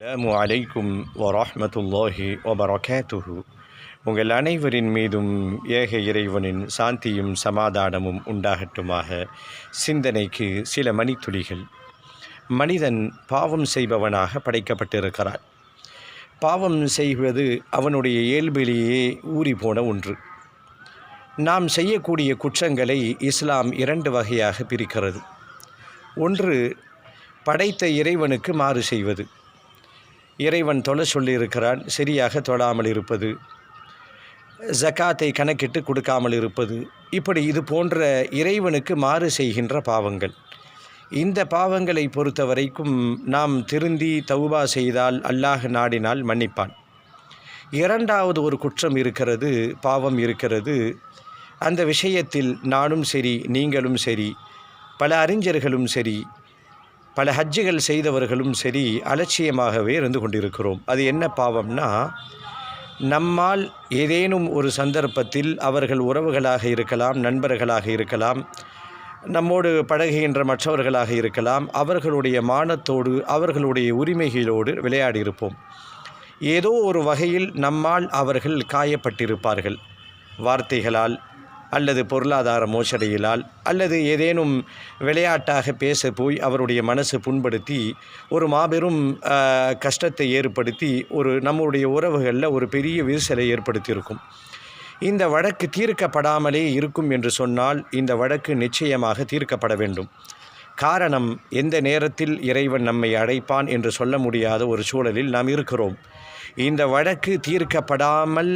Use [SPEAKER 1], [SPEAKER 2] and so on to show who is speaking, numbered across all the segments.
[SPEAKER 1] அஸ்ஸலாமு அலைக்கும் வரஹ்மத்துல்லாஹி வபரகாத்துஹு. உங்கள் அனைவரின் மீதும் ஏக இறைவனின் சாந்தியும் சமாதானமும் உண்டாகட்டுமாக. சிந்தனைக்கு சில மணித்துளிகள். மனிதன் பாவம் செய்பவனாக படைக்கப்பட்டிருக்கிறான். பாவம் செய்வது அவனுடைய இயல்பிலேயே ஊறிப்போன ஒன்று. நாம் செய்யக்கூடிய குற்றங்களை இஸ்லாம் 2 வகையாக பிரிக்கிறது. ஒன்று, படைத்த இறைவனுக்கு மாறு செய்வது. இறைவன் தொழ சொல்லியிருக்கிறான், சரியாக தொழாமல் இருப்பது, ஜகாத்தை கணக்கிட்டு கொடுக்காமல் இருப்பது, இப்படி இது போன்ற இறைவனுக்கு மாறு செய்கின்ற பாவங்கள். இந்த பாவங்களை பொறுத்த வரைக்கும் நாம் திருந்தி தௌபா செய்தால் அல்லாஹ் நாடினால் மன்னிப்பான். இரண்டாவது ஒரு குற்றம் இருக்கிறது, பாவம் இருக்கிறது. அந்த விஷயத்தில் நானும் சரி, நீங்களும் சரி, பல அறிஞர்களும் சரி, பல ஹஜ்ஜுகள் செய்தவர்களும் சரி, அலட்சியமாகவே இருந்து கொண்டிருக்கிறோம். அது என்ன பாவம்னா, நம்மால் ஏதேனும் ஒரு சந்தர்ப்பத்தில் அவர்கள் உறவுகளாக இருக்கலாம், நண்பர்களாக இருக்கலாம், நம்மோடு பழகுகின்ற மற்றவர்களாக இருக்கலாம், அவர்களுடைய மானத்தோடு அவர்களுடைய உரிமைகளோடு விளையாடியிருப்போம். ஏதோ ஒரு வகையில் நம்மால் அவர்கள் காயப்பட்டிருப்பார்கள். வார்த்தைகளால் அல்லது பொருளாதார மோசடியிலால் அல்லது ஏதேனும் விளையாட்டாக பேச போய் அவருடைய மனசு புண்படுத்தி ஒரு மாபெரும் கஷ்டத்தை ஏற்படுத்தி நம்முடைய உறவுகளில் ஒரு பெரிய விரிசலை ஏற்படுத்தியிருக்கும். இந்த வழக்கு தீர்க்கப்படாமலே இருக்கும் என்று சொன்னால் இந்த வழக்கு நிச்சயமாக தீர்க்கப்பட வேண்டும். காரணம், எந்த நேரத்தில் இறைவன் நம்மை அழைப்பான் என்று சொல்ல முடியாத ஒரு சூழலில் நாம் இருக்கிறோம். இந்த வழக்கு தீர்க்கப்படாமல்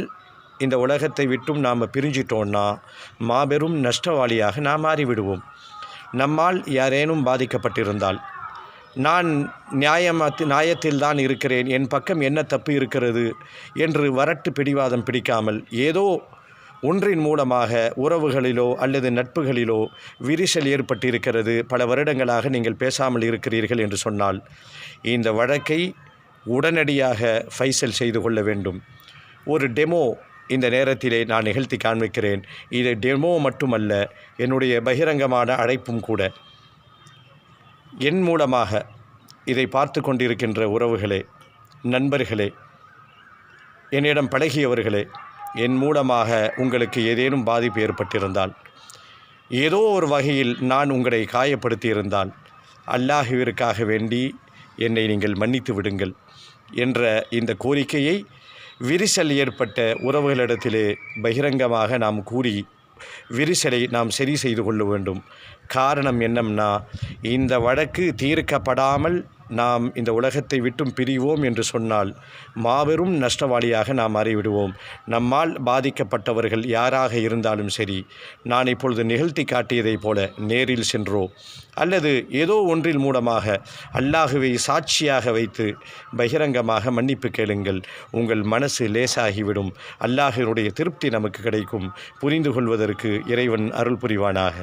[SPEAKER 1] இந்த உலகத்தை விட்டும் நாம் பிரிஞ்சிட்டோன்னா மாபெரும் நஷ்டவாளியாக நாம் மாறிவிடுவோம். நம்மால் யாரேனும் பாதிக்கப்பட்டிருந்தால், நான் நியாயத்தில் தான் இருக்கிறேன், என் பக்கம் என்ன தப்பு இருக்கிறது என்று வரட்டு பிடிவாதம் பிடிக்காமல் ஏதோ ஒன்றின் மூலமாக உறவுகளிலோ அல்லது நட்புகளிலோ விரிசல் ஏற்பட்டிருக்கிறது, பல வருடங்களாக நீங்கள் பேசாமல் இருக்கிறீர்கள் என்று சொன்னால் இந்த வழக்கை உடனடியாக ஃபைசல் செய்து கொள்ள வேண்டும். ஒரு டெமோ இந்த நேரத்திலே நான் நிகழ்த்தி காண்பிக்கிறேன். இது டெமோ மட்டுமல்ல, என்னுடைய பகிரங்கமான அழைப்பும் கூட. என் மூலமாக இதை பார்த்து கொண்டிருக்கின்ற உறவுகளே, நண்பர்களே, என்னிடம் பழகியவர்களே, என் மூலமாக உங்களுக்கு ஏதேனும் பாதிப்பு ஏற்பட்டிருந்தால், ஏதோ ஒரு வகையில் நான் உங்களை காயப்படுத்தியிருந்தால், அல்லாஹ்விற்காக வேண்டி என்னை நீங்கள் மன்னித்து விடுங்கள் என்ற இந்த கோரிக்கையை விரிசல் ஏற்பட்ட உறவுகளிடத்திலே பகிரங்கமாக நாம் கூறி விரிசலை நாம் சரி செய்து கொள்ள வேண்டும். காரணம் என்னம்னா, இந்த வழக்கு தீர்க்கப்படாமல் நாம் இந்த உலகத்தை விட்டும் பிரிவோம் என்று சொன்னால் மாபெரும் நஷ்டவாளியாக நாம் மாறிவிடுவோம். நம்மால் பாதிக்கப்பட்டவர்கள் யாராக இருந்தாலும் சரி, நான் இப்பொழுது நிகழ்த்தி காட்டியதைப் போல நேரில் சென்றோ அல்லது ஏதோ ஒன்றில் மூலமாக அல்லாஹுவை சாட்சியாக வைத்து பகிரங்கமாக மன்னிப்பு கேளுங்கள். உங்கள் மனசு லேசாகிவிடும். அல்லாஹினுடைய திருப்தி நமக்கு கிடைக்கும். புரிந்து கொள்வதற்கு இறைவன் அருள் புரிவானாக.